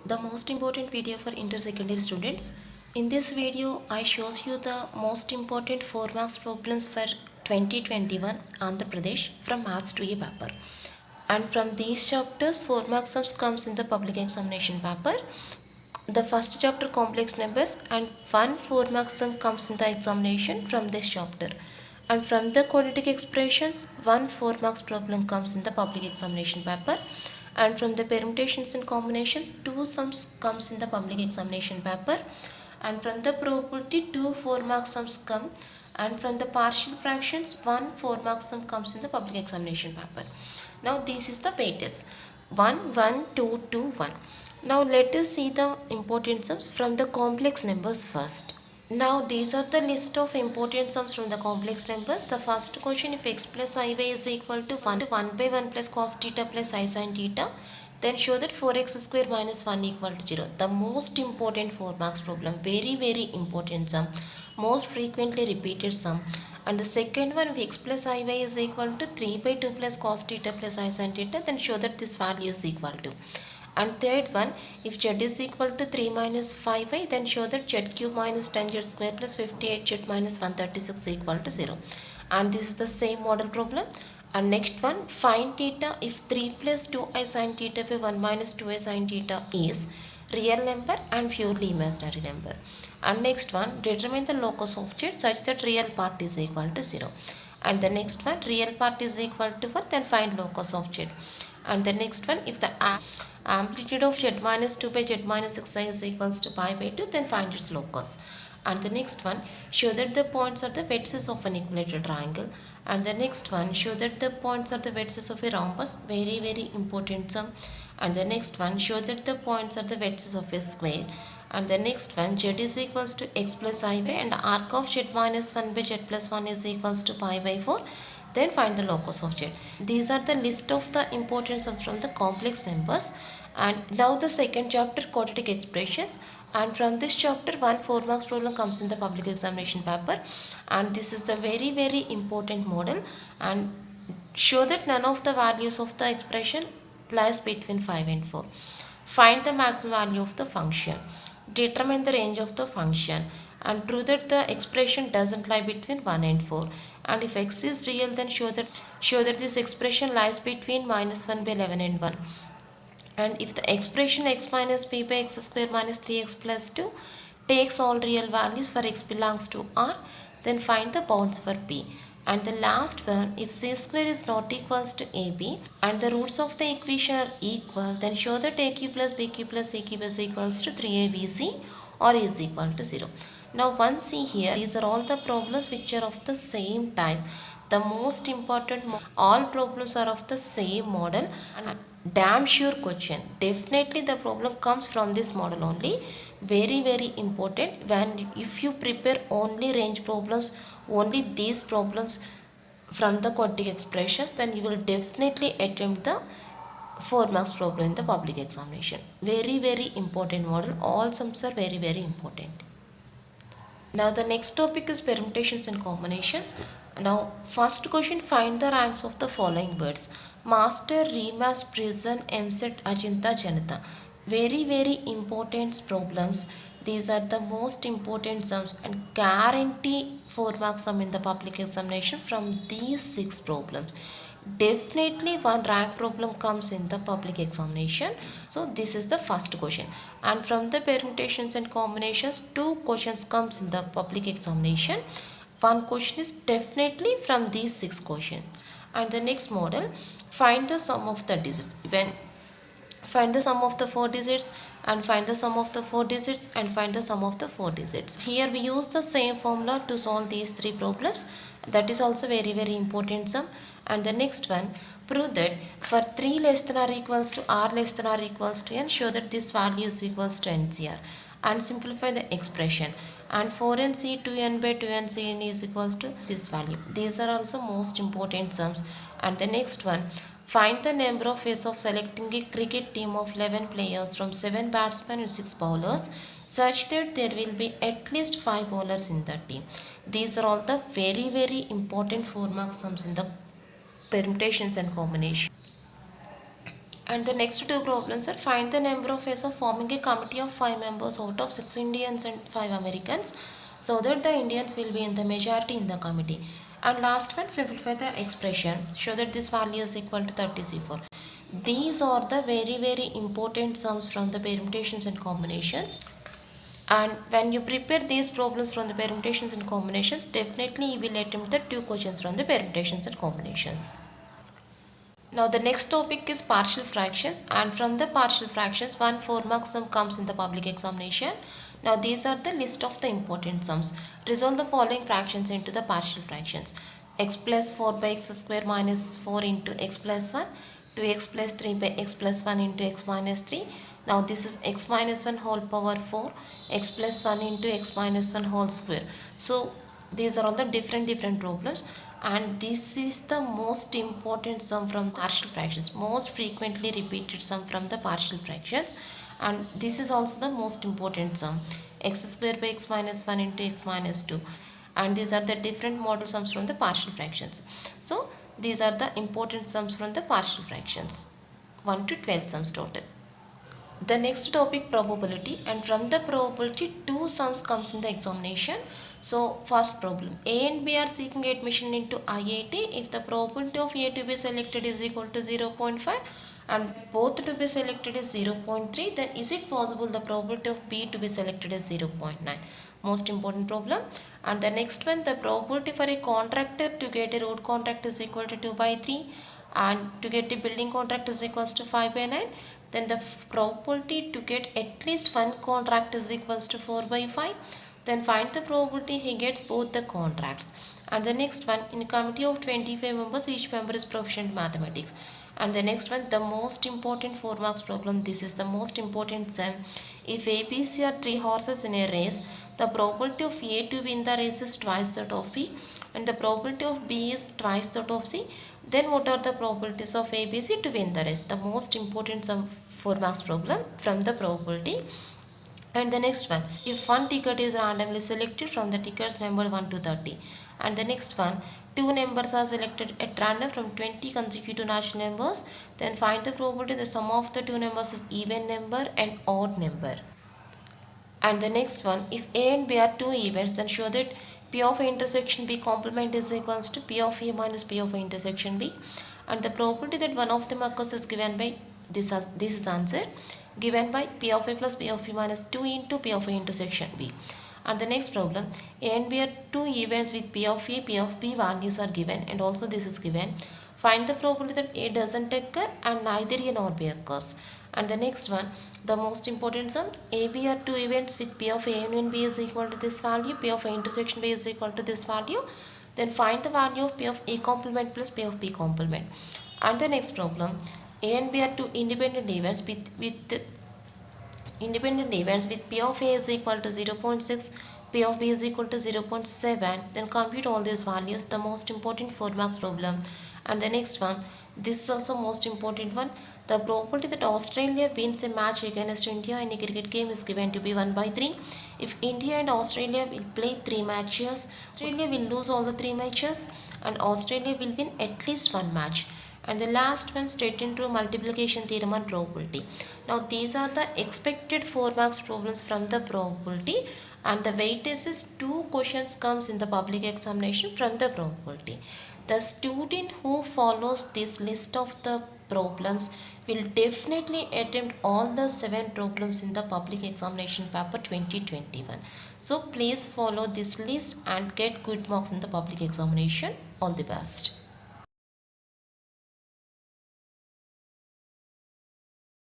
the most important video for inter-secondary students. In this video, I shows you the most important 4 marks problems for 2021 Andhra Pradesh from Maths 2A paper. And from these chapters, 4 marks sums comes in the public examination paper. The first chapter complex numbers and one 4 marks sum comes in the examination from this chapter. And from the quadratic expressions, one 4 marks problem comes in the public examination paper. And from the permutations and combinations, two sums comes in the public examination paper. And from the probability, two 4 marks sums come. And from the partial fractions, one 4 marks sum comes in the public examination paper. Now this is the weightage 1, 1, 2, 2, 1. Now let us see the important sums from the complex numbers first. Now these are the list of important sums from the complex numbers. The first question, if x plus iy is equal to 1 by 1 plus cos theta plus I sin theta, then show that 4x square minus 1 equal to 0. The most important 4 marks problem, very important sum, most frequently repeated sum. And the second one, if x plus iy is equal to 3 by 2 plus cos theta plus I sin theta, then show that this value is equal to. And third one, if z is equal to 3 minus 5y, then show that z cube minus 10z square plus 58z minus 136 equal to 0. And this is the same model problem. And next one, find theta if 3 plus 2i sin theta by 1 minus 2i sin theta is real number and purely imaginary number. And next one, determine the locus of z such that real part is equal to 0. And the next one, real part is equal to 1, then find locus of z. And the next one, if the amplitude of z minus 2 by z minus 6i is equals to pi by 2, then find its locus. And the next one, show that the points are the vertices of an equilateral triangle. And the next one, show that the points are the vertices of a rhombus, very important sum. And the next one, show that the points are the vertices of a square. And the next one, z is equals to x plus iy and arc of z minus 1 by z plus 1 is equals to pi by 4. Then find the locus of z. These are the list of the important sums from the complex numbers. And now the second chapter, quadratic expressions. And from this chapter, one 4 marks problem comes in the public examination paper. And this is the very important model. And show that none of the values of the expression lies between 5 and 4. Find the maximum value of the function. Determine the range of the function. And prove that the expression doesn't lie between 1 and 4. And if x is real, then show that this expression lies between minus 1 by 11 and 1. And if the expression x minus p by x square minus 3x plus 2 takes all real values for x belongs to R, then find the bounds for p. And the last one, if c square is not equals to ab and the roots of the equation are equal, then show that aq plus bq plus c cube is equals to 3abc or is equal to 0. Now once see here, these are all the problems which are of the same type. The most important, all problems are of the same model and damn sure question. Definitely the problem comes from this model only. Very important. When if you prepare only range problems, only these problems from the quadratic expressions, then you will definitely attempt the 4 marks problem in the public examination. Very important model. All sums are very important. Now the next topic is permutations and combinations. Now first question, find the ranks of the following words: master, remas, prison, MSET, Ajanta, Janata. Very important problems. These are the most important sums and guarantee 4 marks sum in the public examination from these 6 problems. Definitely one rank problem comes in the public examination. So this is the first question. And from the permutations and combinations, 2 questions comes in the public examination. One question is definitely from these 6 questions. And the next model, find the sum of the digits. When find the sum of the 4 digits and find the sum of the 4 digits and find the sum of the 4 digits. Here we use the same formula to solve these 3 problems. That is also very important sum. And the next one, prove that for 3 less than or equals to r less than or equals to n, show that this value is equals to NCR. And simplify the expression. And 4nc 2n by 2ncn is equals to this value. These are also most important sums. And the next one, find the number of ways of selecting a cricket team of 11 players from 7 batsmen and 6 bowlers such that there will be at least 5 bowlers in the team. These are all the very important 4 mark sums in the permutations and combinations. And the next two problems are find the number of ways of forming a committee of 5 members out of 6 Indians and 5 Americans so that the Indians will be in the majority in the committee. And last one, simplify the expression. Show that this value is equal to 30C4. These are the very important sums from the permutations and combinations. And when you prepare these problems from the permutations and combinations, definitely you will attempt the 2 questions from the permutations and combinations. Now the next topic is partial fractions, and from the partial fractions 1 4-mark sum comes in the public examination. Now these are the list of the important sums. Resolve the following fractions into the partial fractions. X plus 4 by x square minus 4 into x plus 1, 2x plus 3 by x plus 1 into x minus 3. Now this is x minus 1 whole power 4, x plus 1 into x minus 1 whole square. So these are all the different problems, and this is the most important sum from partial fractions, most frequently repeated sum from the partial fractions, and this is also the most important sum, x square by x minus 1 into x minus 2, and these are the different model sums from the partial fractions. So these are the important sums from the partial fractions, 1 to 12 sums total. The next topic, probability, and from the probability 2 sums comes in the examination. So first problem, A and B are seeking admission into IIT if the probability of A to be selected is equal to 0.5 and both to be selected is 0.3, then is it possible the probability of B to be selected is 0.9? Most important problem. And the next one, the probability for a contractor to get a road contract is equal to 2 by 3 and to get a building contract is equals to 5 by 9. Then the probability to get at least one contract is equals to 4 by 5. Then find the probability he gets both the contracts. And the next one, in a committee of 25 members, each member is proficient in mathematics. And the next one, the most important 4 marks problem. This is the most important sum. If A, B, C are 3 horses in a race, the probability of A to win the race is twice that of B, and the probability of B is twice that of C. Then what are the probabilities of A, B, C to win the race? The most important sum 4 marks problem from the probability. And the next one, if one ticket is randomly selected from the tickets numbered 1 to 30, and the next one, two numbers are selected at random from 20 consecutive natural numbers, then find the probability the sum of the two numbers is even number and odd number. And the next one, if A and B are two events, then show that P of A intersection B complement is equals to P of A minus P of A intersection B, and the probability that one of them occurs is given by this is answer given by P of A plus P of A minus 2 into P of A intersection B. And the next problem, A and B are two events with P of A, P of B values are given, and also this is given. Find the probability that A doesn't occur and neither A nor B occurs. And the next one, the most important sum, A, B are two events with P of A union B is equal to this value, P of A intersection B is equal to this value. Then find the value of P of A complement plus P of B complement. And the next problem, A and B are two independent events with P of A is equal to 0.6, P of B is equal to 0.7. Then compute all these values, the most important 4 marks problem. And the next one, this is also most important one. The probability that Australia wins a match against India in a cricket game is given to be 1 by 3. If India and Australia will play 3 matches, Australia will lose all the 3 matches and Australia will win at least 1 match. And the last one, straighten through multiplication theorem on probability. Now these are the expected 4 marks problems from the probability, and the weightage is 2 questions comes in the public examination from the probability. The student who follows this list of the problems will definitely attempt all the 7 problems in the public examination paper 2021. So please follow this list and get good marks in the public examination. All the best.